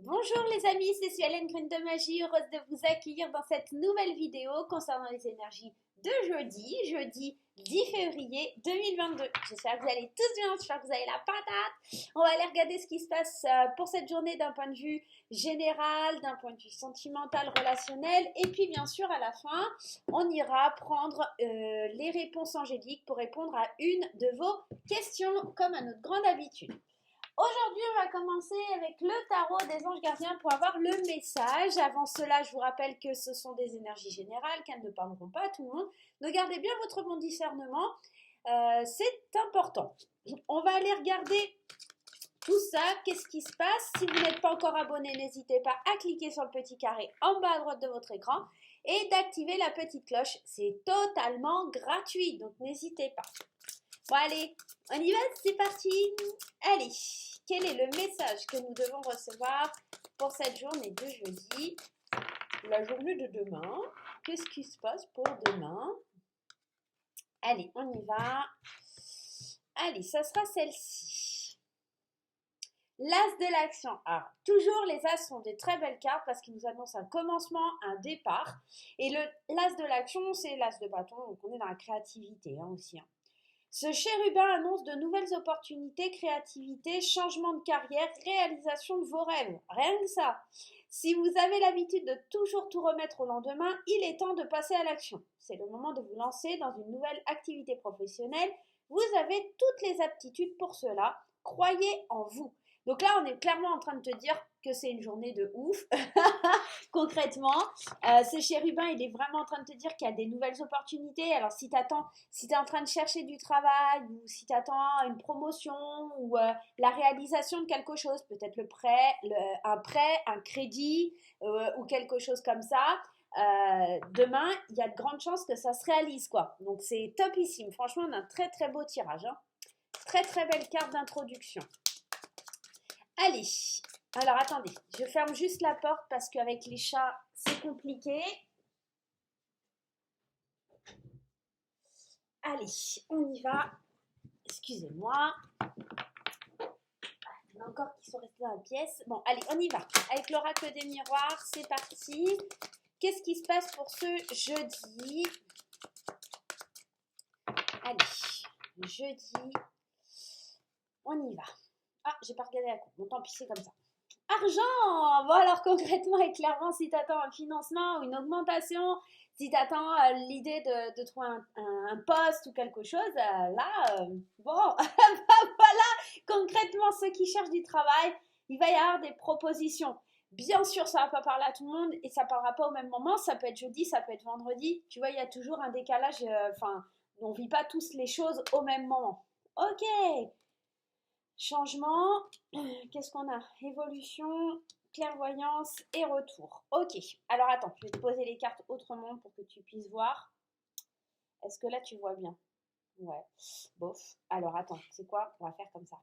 Bonjour les amis, c'est Suelen Green de Magie, heureuse de vous accueillir dans cette nouvelle vidéo concernant les énergies de jeudi 10 février 2022. J'espère que vous allez tous bien, j'espère que vous avez la patate. On va aller regarder ce qui se passe pour cette journée d'un point de vue général, d'un point de vue sentimental, relationnel. Et puis bien sûr à la fin, on ira prendre les réponses angéliques pour répondre à une de vos questions comme à notre grande habitude. Aujourd'hui, on va commencer avec le tarot des anges gardiens pour avoir le message. Avant cela, je vous rappelle que ce sont des énergies générales, qu'elles ne parleront pas à tout le monde. Donc, gardez bien votre bon discernement. C'est important. On va aller regarder tout ça. Qu'est-ce qui se passe? Si vous n'êtes pas encore abonné, n'hésitez pas à cliquer sur le petit carré en bas à droite de votre écran et d'activer la petite cloche. C'est totalement gratuit, donc n'hésitez pas. Bon allez, on y va, c'est parti. Allez, quel est le message que nous devons recevoir pour cette journée de jeudi? La journée de demain. Qu'est-ce qui se passe pour demain? Allez, on y va. Allez, ça sera celle-ci. L'as de l'action. Alors, toujours les as sont des très belles cartes parce qu'ils nous annoncent un commencement, un départ. Et l'as de l'action, c'est l'as de bâton, donc on est dans la créativité aussi. Ce chérubin annonce de nouvelles opportunités, créativité, changement de carrière, réalisation de vos rêves. Rien que ça. Si vous avez l'habitude de toujours tout remettre au lendemain, il est temps de passer à l'action. C'est le moment de vous lancer dans une nouvelle activité professionnelle. Vous avez toutes les aptitudes pour cela. Croyez en vous. Donc là, on est clairement en train de te dire que c'est une journée de ouf. Concrètement, ce chérubin, il est vraiment en train de te dire qu'il y a des nouvelles opportunités. Alors, si tu es en train de chercher du travail ou si tu attends une promotion ou la réalisation de quelque chose, peut-être un prêt, un crédit ou quelque chose comme ça, demain, il y a de grandes chances que ça se réalise, quoi. Donc, c'est topissime. Franchement, on a un très, très beau tirage. Hein. Très, très belle carte d'introduction. Allez, alors attendez, je ferme juste la porte parce qu'avec les chats, c'est compliqué. Allez, on y va. Excusez-moi. Il y en a encore qui sont restés dans la pièce. Bon, allez, on y va. Avec l'oracle des miroirs, c'est parti. Qu'est-ce qui se passe pour ce jeudi? Allez, jeudi, on y va. Ah, j'ai pas regardé la coupe. Bon, tant pis, c'est comme ça. Argent! Bon, alors concrètement et clairement, si tu attends un financement ou une augmentation, si tu attends l'idée de trouver un poste ou quelque chose, bon, voilà, concrètement, ceux qui cherchent du travail, il va y avoir des propositions. Bien sûr, ça ne va pas parler à tout le monde et ça ne parlera pas au même moment. Ça peut être jeudi, ça peut être vendredi. Tu vois, il y a toujours un décalage. On ne vit pas tous les choses au même moment. Ok, changement, qu'est-ce qu'on a? Évolution, clairvoyance et retour. Ok, alors attends, je vais te poser les cartes autrement pour que tu puisses voir. Est-ce que là tu vois bien? Ouais, bof. Alors attends, c'est quoi? On va faire comme ça.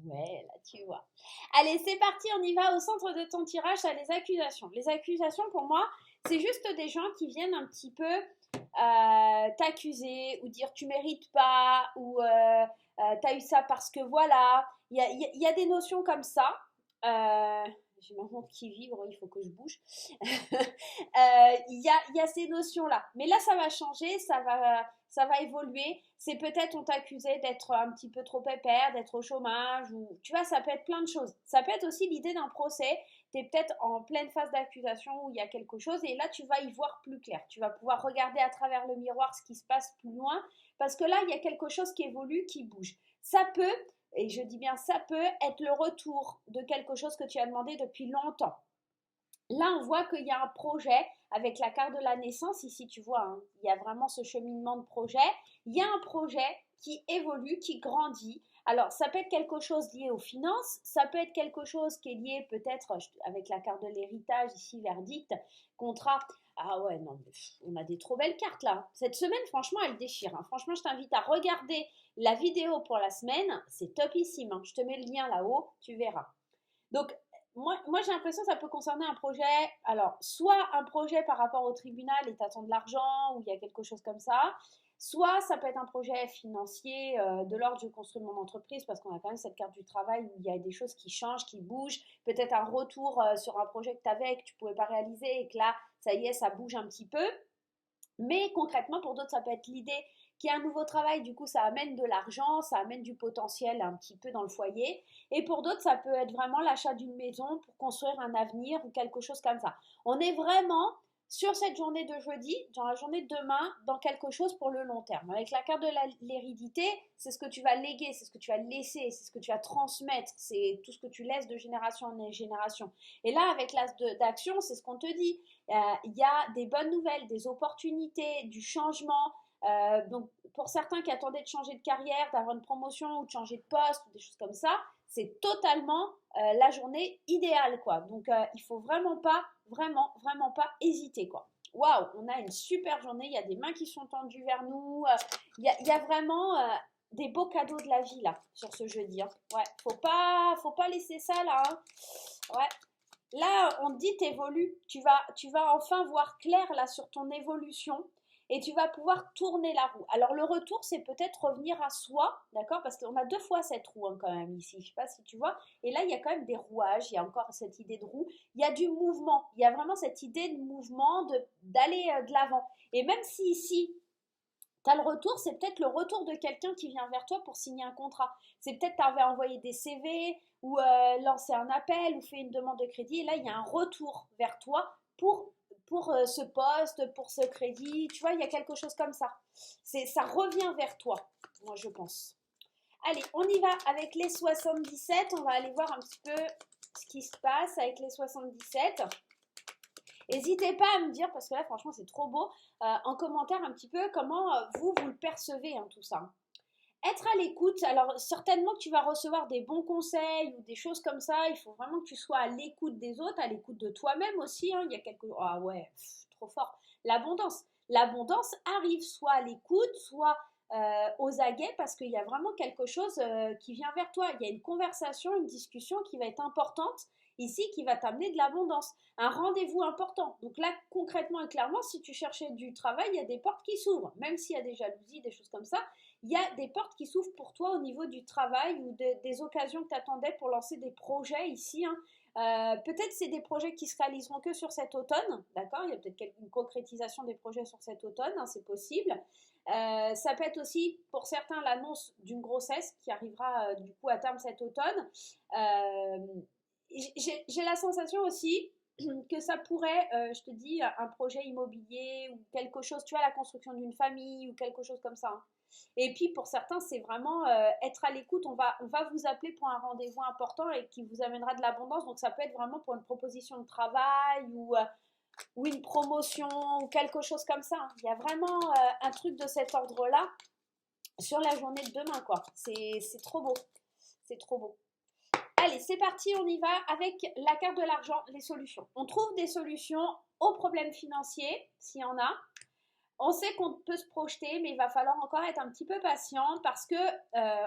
Ouais, là tu vois. Allez, c'est parti, on y va au centre de ton tirage, ça les accusations. Les accusations pour moi, c'est juste des gens qui viennent un petit peu t'accuser ou dire tu mérites pas ou t'as eu ça parce que voilà. Il y a des notions comme ça. J'ai ma montre qui vibre, il faut que je bouge. Il y a ces notions-là. Mais là, ça va changer, ça va évoluer. C'est peut-être on t'accusait d'être un petit peu trop pépère, d'être au chômage, ou tu vois, ça peut être plein de choses. Ça peut être aussi l'idée d'un procès. Tu es peut-être en pleine phase d'accusation où il y a quelque chose et là, tu vas y voir plus clair. Tu vas pouvoir regarder à travers le miroir ce qui se passe plus loin parce que là, il y a quelque chose qui évolue, qui bouge. Ça peut, et je dis bien ça peut, être le retour de quelque chose que tu as demandé depuis longtemps. Là, on voit qu'il y a un projet avec la carte de la naissance. Ici, tu vois, hein, il y a vraiment ce cheminement de projet. Il y a un projet qui évolue, qui grandit. Alors, ça peut être quelque chose lié aux finances, ça peut être quelque chose qui est lié peut-être avec la carte de l'héritage, ici, verdict, contrat. Ah ouais, non, mais on a des trop belles cartes là. Cette semaine, franchement, elle déchire. Hein. Franchement, je t'invite à regarder la vidéo pour la semaine. C'est topissime. Hein. Je te mets le lien là-haut, tu verras. Donc, moi j'ai l'impression que ça peut concerner un projet, alors soit un projet par rapport au tribunal et t'attends de l'argent ou il y a quelque chose comme ça, Soit ça peut être un projet financier de l'ordre je construis mon entreprise parce qu'on a quand même cette carte du travail où il y a des choses qui changent, qui bougent. Peut-être un retour sur un projet que tu avais et que tu ne pouvais pas réaliser et que là, ça y est, ça bouge un petit peu. Mais concrètement, pour d'autres, ça peut être l'idée qu'il y a un nouveau travail, du coup, ça amène de l'argent, ça amène du potentiel un petit peu dans le foyer. Et pour d'autres, ça peut être vraiment l'achat d'une maison pour construire un avenir ou quelque chose comme ça. On est vraiment sur cette journée de jeudi, dans la journée de demain, dans quelque chose pour le long terme. Avec la carte de l'hérédité, c'est ce que tu vas léguer, c'est ce que tu vas laisser, c'est ce que tu vas transmettre, c'est tout ce que tu laisses de génération en génération. Et là, avec l'as d'action, c'est ce qu'on te dit. Il y a des bonnes nouvelles, des opportunités, du changement. Donc, pour certains qui attendaient de changer de carrière, d'avoir une promotion ou de changer de poste ou des choses comme ça, c'est totalement la journée idéale, quoi. Donc, il faut vraiment pas, vraiment pas hésiter, quoi. Waouh, on a une super journée. Il y a des mains qui sont tendues vers nous. Il y a vraiment des beaux cadeaux de la vie là sur ce jeudi. Hein. Ouais, faut pas laisser ça là. Hein. Ouais, là, on te dit t'évolues, tu vas enfin voir clair là sur ton évolution et tu vas pouvoir tourner la roue. Alors le retour, c'est peut-être revenir à soi, d'accord? Parce qu'on a deux fois cette roue hein, quand même ici, je sais pas si tu vois. Et là, il y a quand même des rouages, il y a encore cette idée de roue, il y a du mouvement, il y a vraiment cette idée de mouvement, d'aller de l'avant. Et même si ici, tu as le retour, c'est peut-être le retour de quelqu'un qui vient vers toi pour signer un contrat. C'est peut-être tu avais envoyé des CV ou lancé un appel ou fait une demande de crédit. Et là, il y a un retour vers toi pour ce poste, pour ce crédit. Tu vois, il y a quelque chose comme ça. Ça revient vers toi, moi, je pense. Allez, on y va avec les 77. On va aller voir un petit peu ce qui se passe avec les 77. N'hésitez pas à me dire, parce que là, franchement, c'est trop beau, en commentaire un petit peu comment vous le percevez, hein, tout ça. Être à l'écoute, alors certainement que tu vas recevoir des bons conseils ou des choses comme ça, il faut vraiment que tu sois à l'écoute des autres, à l'écoute de toi-même aussi, hein. Il y a quelque... Ah ouais, trop fort. L'abondance. L'abondance arrive soit à l'écoute, soit aux aguets, parce qu'il y a vraiment quelque chose qui vient vers toi. Il y a une conversation, une discussion qui va être importante ici, qui va t'amener de l'abondance. Un rendez-vous important. Donc là, concrètement et clairement, si tu cherchais du travail, il y a des portes qui s'ouvrent. Même s'il y a des jalousies, des choses comme ça, il y a des portes qui s'ouvrent pour toi au niveau du travail ou des occasions que tu attendais pour lancer des projets ici. Hein. Peut-être c'est des projets qui se réaliseront que sur cet automne, d'accord? Il y a peut-être une concrétisation des projets sur cet automne, hein, c'est possible. Ça peut être aussi pour certains l'annonce d'une grossesse qui arrivera du coup à terme cet automne. J'ai la sensation aussi que ça pourrait, je te dis, un projet immobilier ou quelque chose, tu vois, la construction d'une famille ou quelque chose comme ça. Hein. Et puis pour certains, c'est vraiment être à l'écoute. On va vous appeler pour un rendez-vous important et qui vous amènera de l'abondance. Donc ça peut être vraiment pour une proposition de travail ou une promotion ou quelque chose comme ça. Hein. Il y a vraiment un truc de cet ordre-là sur la journée de demain, quoi. C'est trop beau. C'est trop beau. Allez, c'est parti, on y va avec la carte de l'argent, les solutions. On trouve des solutions aux problèmes financiers, s'il y en a. On sait qu'on peut se projeter, mais il va falloir encore être un petit peu patient parce que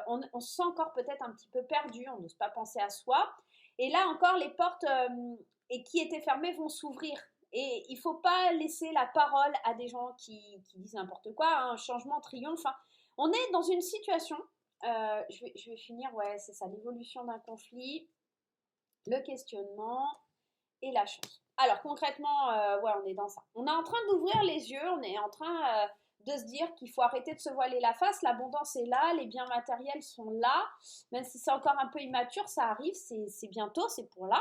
on se sent encore peut-être un petit peu perdu, on n'ose pas penser à soi. Et là encore, les portes et qui étaient fermées vont s'ouvrir. Et il ne faut pas laisser la parole à des gens qui disent n'importe quoi. Un changement triomphe. Hein. On est dans une situation, je vais finir, ouais, c'est ça, l'évolution d'un conflit, le questionnement et la chance. Alors concrètement, ouais, on est dans ça. On est en train d'ouvrir les yeux, on est en train de se dire qu'il faut arrêter de se voiler la face. L'abondance est là, les biens matériels sont là, même si c'est encore un peu immature, ça arrive, c'est bientôt, c'est pour là.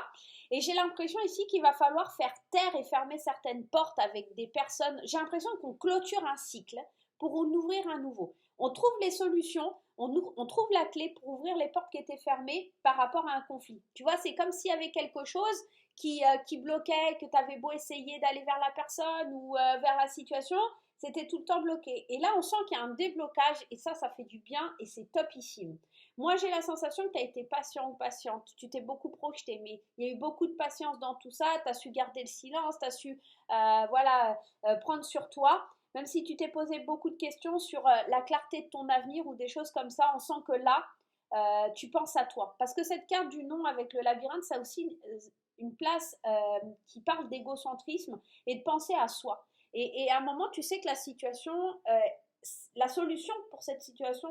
Et j'ai l'impression ici qu'il va falloir faire taire et fermer certaines portes avec des personnes. J'ai l'impression qu'on clôture un cycle pour en ouvrir un nouveau. On trouve les solutions, on trouve la clé pour ouvrir les portes qui étaient fermées par rapport à un conflit. Tu vois, c'est comme s'il y avait quelque chose qui bloquait, que tu avais beau essayer d'aller vers la personne ou vers la situation, c'était tout le temps bloqué. Et là, on sent qu'il y a un déblocage et ça fait du bien et c'est topissime. Moi, j'ai la sensation que tu as été patient ou patiente. Tu t'es beaucoup projeté, mais il y a eu beaucoup de patience dans tout ça. Tu as su garder le silence, tu as su prendre sur toi. Même si tu t'es posé beaucoup de questions sur la clarté de ton avenir ou des choses comme ça, on sent que là, tu penses à toi. Parce que cette carte du non avec le labyrinthe, ça a aussi une place qui parle d'égocentrisme et de penser à soi. Et à un moment, tu sais que la situation la solution pour cette situation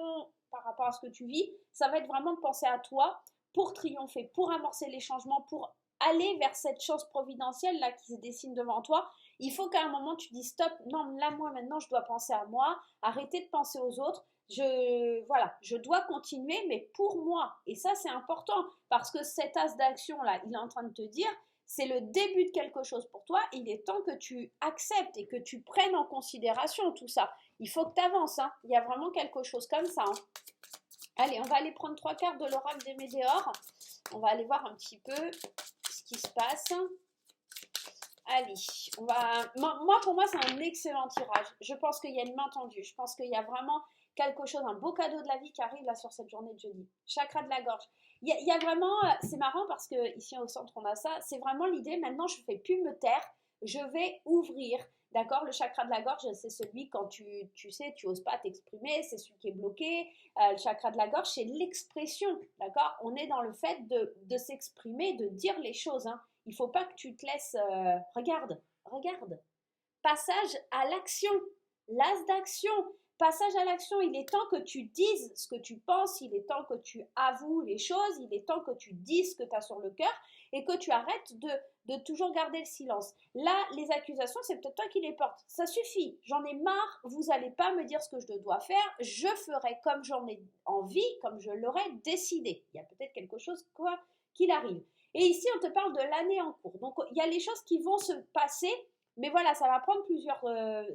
par rapport à ce que tu vis, ça va être vraiment de penser à toi pour triompher, pour amorcer les changements, pour aller vers cette chose providentielle là qui se dessine devant toi. Il faut qu'à un moment tu dis stop, non là moi maintenant je dois penser à moi, arrêter de penser aux autres. Je dois continuer, mais pour moi. Et ça, c'est important parce que cet as d'action là, il est en train de te dire, c'est le début de quelque chose pour toi. Il est temps que tu acceptes et que tu prennes en considération tout ça. Il faut que tu avances. Hein. Il y a vraiment quelque chose comme ça. Hein. Allez, on va aller prendre 3 cartes de l'oracle des Météores. On va aller voir un petit peu ce qui se passe. Allez, pour moi, c'est un excellent tirage. Je pense qu'il y a une main tendue. Je pense qu'il y a vraiment quelque chose, un beau cadeau de la vie qui arrive là sur cette journée de jeudi. Chakra de la gorge. Il y a vraiment, c'est marrant parce que ici au centre on a ça, c'est vraiment l'idée, maintenant je ne fais plus me taire, je vais ouvrir, d'accord. Le chakra de la gorge, c'est celui quand tu sais, tu n'oses pas t'exprimer, c'est celui qui est bloqué. Le chakra de la gorge, c'est l'expression, d'accord. On est dans le fait de s'exprimer, de dire les choses, hein. Il ne faut pas que tu te laisses, regarde, passage à l'action, l'as d'action. Passage à l'action, il est temps que tu dises ce que tu penses, il est temps que tu avoues les choses, il est temps que tu dises ce que tu as sur le cœur et que tu arrêtes de toujours garder le silence. Là, les accusations, c'est peut-être toi qui les portes. Ça suffit, j'en ai marre, vous n'allez pas me dire ce que je dois faire, je ferai comme j'en ai envie, comme je l'aurais décidé. Il y a peut-être quelque chose quoi qu'il arrive. Et ici, on te parle de l'année en cours. Donc, il y a les choses qui vont se passer, mais voilà, ça va prendre plusieurs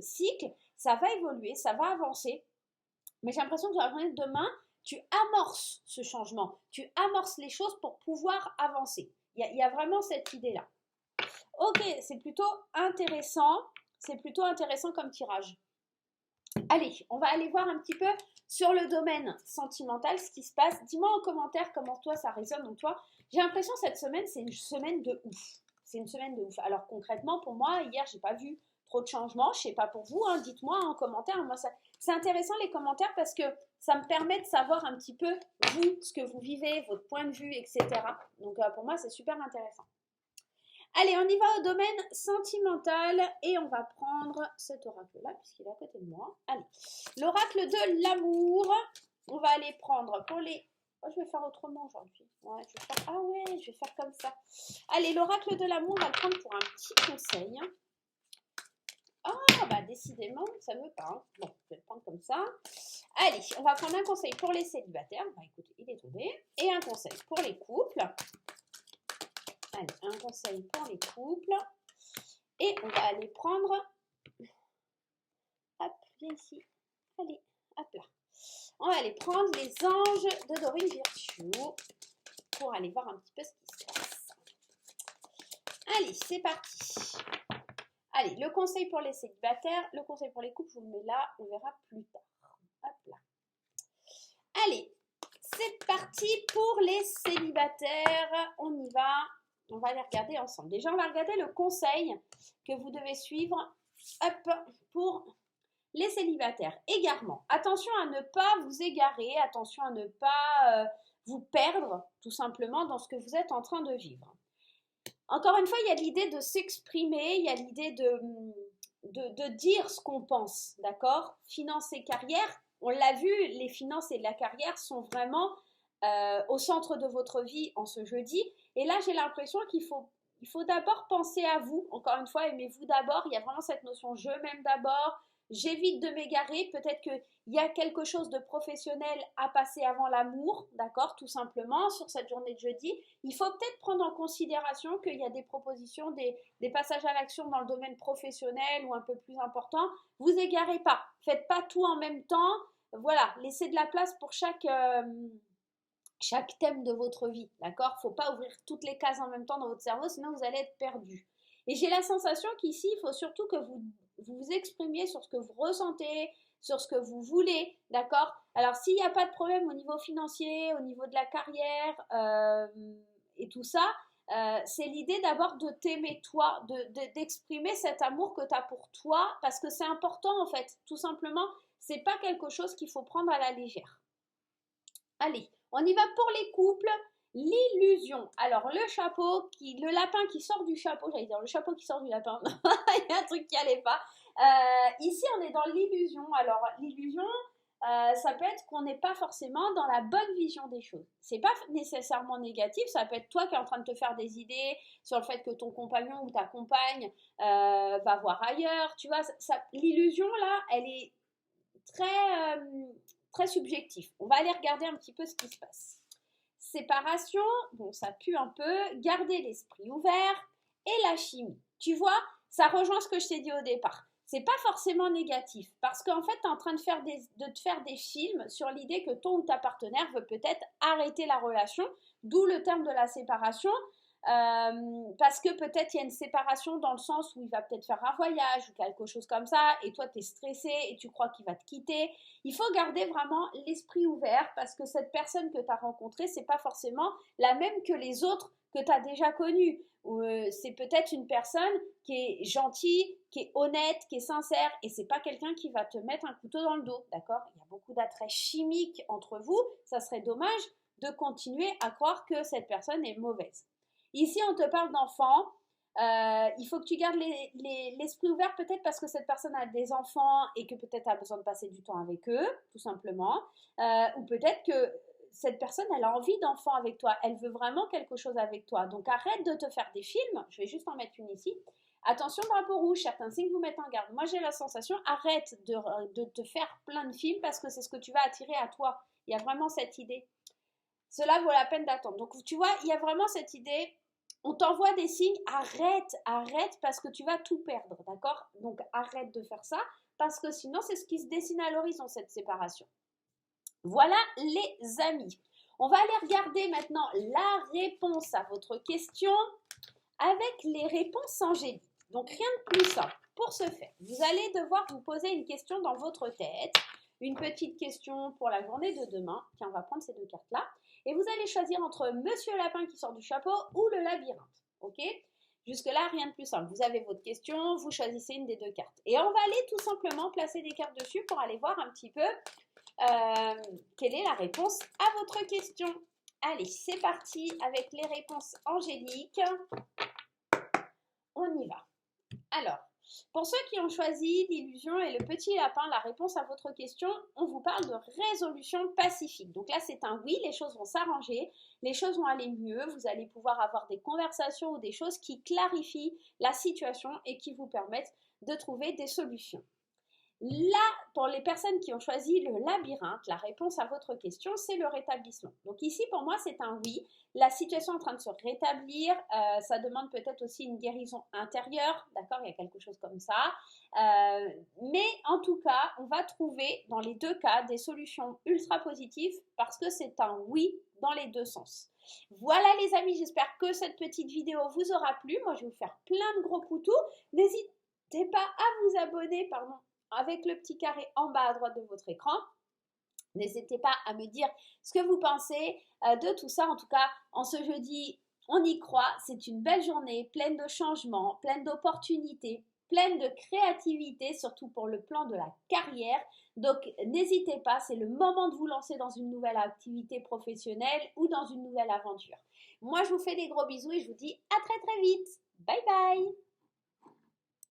cycles. Ça va évoluer, ça va avancer, mais j'ai l'impression que dans la journée de demain, tu amorces ce changement, tu amorces les choses pour pouvoir avancer. Il y a vraiment cette idée-là. Ok, c'est plutôt intéressant comme tirage. Allez, on va aller voir un petit peu sur le domaine sentimental ce qui se passe. Dis-moi en commentaire comment toi ça résonne en toi. J'ai l'impression que cette semaine, c'est une semaine de ouf. C'est une semaine de ouf. Alors concrètement, pour moi, hier, j'ai pas vu trop de changements. Je sais pas pour vous, hein, dites-moi en commentaire. Moi, c'est intéressant les commentaires parce que ça me permet de savoir un petit peu, vous, ce que vous vivez, votre point de vue, etc. Donc pour moi, c'est super intéressant. Allez, on y va au domaine sentimental et on va prendre cet oracle-là puisqu'il est à côté de moi. Allez, l'oracle de l'amour. On va aller prendre pour les... Oh, je vais faire autrement aujourd'hui. Ouais, Ah ouais, je vais faire comme ça. Allez, l'oracle de l'amour, on va le prendre pour un petit conseil. Ah, bah décidément, ça ne veut pas. Hein. Bon, je vais le prendre comme ça. Allez, on va prendre un conseil pour les célibataires. Bah écoutez, il est tombé. Et un conseil pour les couples. Allez, un conseil pour les couples. Et on va aller prendre... Hop, viens ici. Allez, hop là. On va aller prendre les anges de Dorine Virtue pour aller voir un petit peu ce qui se passe. Allez, c'est parti. Allez, le conseil pour les célibataires, le conseil pour les couples, je vous le mets là, on verra plus tard. Hop là. Allez, c'est parti pour les célibataires. On y va. On va les regarder ensemble. Déjà, on va regarder le conseil que vous devez suivre. Hop, pour les célibataires. Égarement. Attention à ne pas vous égarer. Attention à ne pas vous perdre, tout simplement, dans ce que vous êtes en train de vivre. Encore une fois, il y a l'idée de s'exprimer, il y a l'idée de dire ce qu'on pense, d'accord? Finances et carrière, on l'a vu, les finances et la carrière sont vraiment au centre de votre vie en ce jeudi. Et là, j'ai l'impression qu'il faut d'abord penser à vous. Encore une fois, aimez-vous d'abord. Il y a vraiment cette notion je m'aime d'abord. J'évite de m'égarer. Peut-être qu'il y a quelque chose de professionnel à passer avant l'amour, d'accord, tout simplement, sur cette journée de jeudi. Il faut peut-être prendre en considération qu'il y a des propositions, des passages à l'action dans le domaine professionnel ou un peu plus important. Vous égarez pas. Faites pas tout en même temps. Voilà, laissez de la place pour chaque thème de votre vie, d'accord? Faut pas ouvrir toutes les cases en même temps dans votre cerveau, sinon vous allez être perdu. Et j'ai la sensation qu'ici, il faut surtout que vous vous exprimiez sur ce que vous ressentez, sur ce que vous voulez, d'accord? Alors, s'il n'y a pas de problème au niveau financier, au niveau de la carrière et tout ça, c'est l'idée d'abord de t'aimer toi, d'exprimer cet amour que tu as pour toi, parce que c'est important en fait, tout simplement, c'est pas quelque chose qu'il faut prendre à la légère. Allez, on y va pour les couples. L'illusion. Alors, le lapin qui sort du chapeau, j'allais dire le chapeau qui sort du lapin, il y a un truc qui n'allait pas. Ici, on est dans l'illusion. Alors, l'illusion, ça peut être qu'on n'est pas forcément dans la bonne vision des choses. C'est pas nécessairement négatif, ça peut être toi qui es en train de te faire des idées sur le fait que ton compagnon ou ta compagne va voir ailleurs. Tu vois, l'illusion là, elle est très subjective. On va aller regarder un petit peu ce qui se passe. Séparation, bon, ça pue un peu. Garder l'esprit ouvert et la chimie. Tu vois, ça rejoint ce que je t'ai dit au départ. C'est pas forcément négatif parce qu'en fait, tu es en train de te faire des films sur l'idée que ton ou ta partenaire veut peut-être arrêter la relation, d'où le terme de la séparation. Parce que peut-être il y a une séparation dans le sens où il va peut-être faire un voyage ou quelque chose comme ça et toi tu es stressé et tu crois qu'il va te quitter. Il faut garder vraiment l'esprit ouvert parce que cette personne que tu as rencontrée, c'est pas forcément la même que les autres que tu as déjà connues. C'est peut-être une personne qui est gentille, qui est honnête, qui est sincère et c'est pas quelqu'un qui va te mettre un couteau dans le dos, d'accord? Il y a beaucoup d'attraits chimiques entre vous, ça serait dommage de continuer à croire que cette personne est mauvaise. Ici, on te parle d'enfants. Il faut que tu gardes l'esprit ouvert peut-être parce que cette personne a des enfants et que peut-être a besoin de passer du temps avec eux, tout simplement. Ou peut-être que cette personne, elle a envie d'enfants avec toi. Elle veut vraiment quelque chose avec toi. Donc, arrête de te faire des films. Je vais juste en mettre une ici. Attention, drapeau rouge, certains signes vous mettent en garde. Moi, j'ai la sensation, arrête de te faire plein de films parce que c'est ce que tu vas attirer à toi. Il y a vraiment cette idée. Cela vaut la peine d'attendre. Donc, tu vois, il y a vraiment cette idée. On t'envoie des signes, arrête parce que tu vas tout perdre, d'accord? Donc arrête de faire ça parce que sinon c'est ce qui se dessine à l'horizon, cette séparation. Voilà les amis. On va aller regarder maintenant la réponse à votre question avec les réponses angéliques. Donc rien de plus simple. Pour ce faire, vous allez devoir vous poser une question dans votre tête, une petite question pour la journée de demain. Tiens, on va prendre ces deux cartes-là. Et vous allez choisir entre Monsieur Lapin qui sort du chapeau ou le labyrinthe. Ok? Jusque-là, rien de plus simple. Vous avez votre question, vous choisissez une des deux cartes. Et on va aller tout simplement placer des cartes dessus pour aller voir un petit peu quelle est la réponse à votre question. Allez, c'est parti avec les réponses angéliques. On y va. Alors, pour ceux qui ont choisi l'illusion et le petit lapin, la réponse à votre question, on vous parle de résolution pacifique. Donc là, c'est un oui, les choses vont s'arranger, les choses vont aller mieux, vous allez pouvoir avoir des conversations ou des choses qui clarifient la situation et qui vous permettent de trouver des solutions. Là, pour les personnes qui ont choisi le labyrinthe, la réponse à votre question, c'est le rétablissement. Donc ici, pour moi, c'est un oui. La situation est en train de se rétablir. Ça demande peut-être aussi une guérison intérieure. D'accord, il y a quelque chose comme ça. Mais en tout cas, on va trouver dans les deux cas des solutions ultra positives parce que c'est un oui dans les deux sens. Voilà les amis, j'espère que cette petite vidéo vous aura plu. Moi, je vais vous faire plein de gros poutous. N'hésitez pas à vous abonner, avec le petit carré en bas à droite de votre écran. N'hésitez pas à me dire ce que vous pensez de tout ça. En tout cas, en ce jeudi, on y croit. C'est une belle journée, pleine de changements, pleine d'opportunités, pleine de créativité, surtout pour le plan de la carrière. Donc, n'hésitez pas, c'est le moment de vous lancer dans une nouvelle activité professionnelle ou dans une nouvelle aventure. Moi, je vous fais des gros bisous et je vous dis à très très vite. Bye bye!